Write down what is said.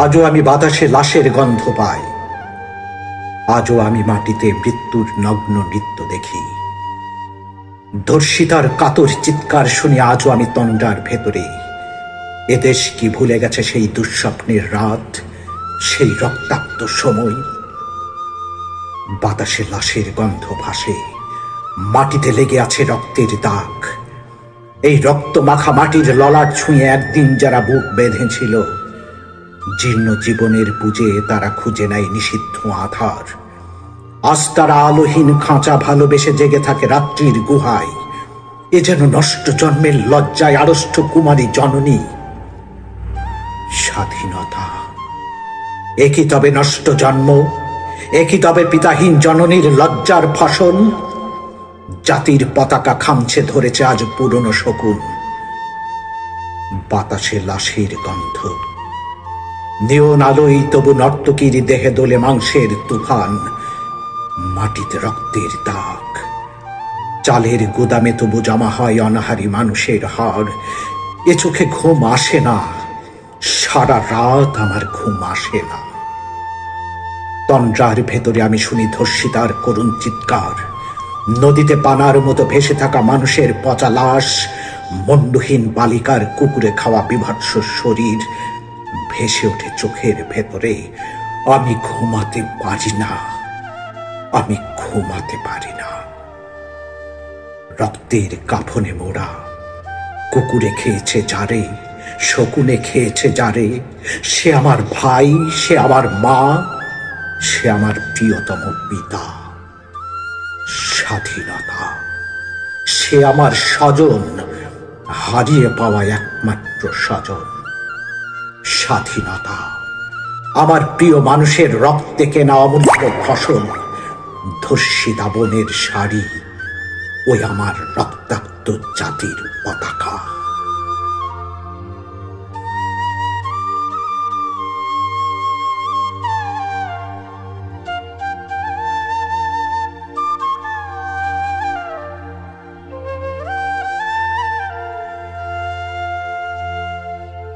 আজও আমি বাতাসে লাশের গন্ধ পাই, আজও আমি মাটিতে মৃত্যুর নগ্ন নৃত্য দেখি। ধর্ষিতার কাতর চিৎকার শুনি আজও আমি তন্দ্রার ভেতরে। এদেশ কি ভুলে গেছে সেই দুঃস্বপ্নের রাত, সেই রক্তাক্ত সময়? বাতাসে লাশের গন্ধ ভাসে, মাটিতে লেগে আছে রক্তের দাগ। এই রক্ত মাখা মাটির ললাট ছুঁয়ে একদিন যারা বুক বেঁধেছিল, জীর্ণ জীবনের বুঝে তারা খুঁজে নেয় নিষিদ্ধ আধার। আজ তারা আলোহীন খাঁচা ভালোবেসে জেগে থাকে রাত্রির গুহায়। এ যেন নষ্ট জন্মের লজ্জায় আড়ষ্ট কুমারী জননী। স্বাধীনতা একই তবে নষ্ট জন্ম, একই তবে পিতাহীন জননীর লজ্জার ফসল। জাতির পতাকা খামছে ধরেছে আজ পুরনো শকুন। বাতাসে লাশের গন্ধ, নিয়ন আলোই তবু নর্তকীর দেহে দোলে মাংসের তুফান। মাটিতে রক্তের দাগ, চালের গুদামে তবু জমা হয় অনাহারী মানুষের হাড়। এ চোখে ঘুম আসে না, সারা রাত আমার ঘুম আসে না। তন্দ্রার ভেতরে আমি শুনি ধর্ষিতার করুণ চিৎকার। নদীতে পানার মতো ভেসে থাকা মানুষের পচা লাশ, মণ্ডহীন বালিকার কুকুরে খাওয়া বিভৎস শরীর ভেসে ওঠে চোখের ভেতরে। আমি ঘুমাতে পারি না, আমি ঘুমাতে পারি না। রক্তের কাফনে মোড়া, কুকুরে খেয়েছে যারে, শকুনে খেয়েছে যারে। সে আমার ভাই, সে আমার মা, সে আমার প্রিয়তম পিতা। স্বাধীনতা সে আমার স্বজন, হারিয়ে পাওয়া একমাত্র স্বজন। স্বাধীনতা আমার প্রিয় মানুষের রক্তে কেনা অমূল্য ফসল। ধর্ষিতা বনের শাড়ি, ওই আমার রক্তাক্ত জাতির পতাকা।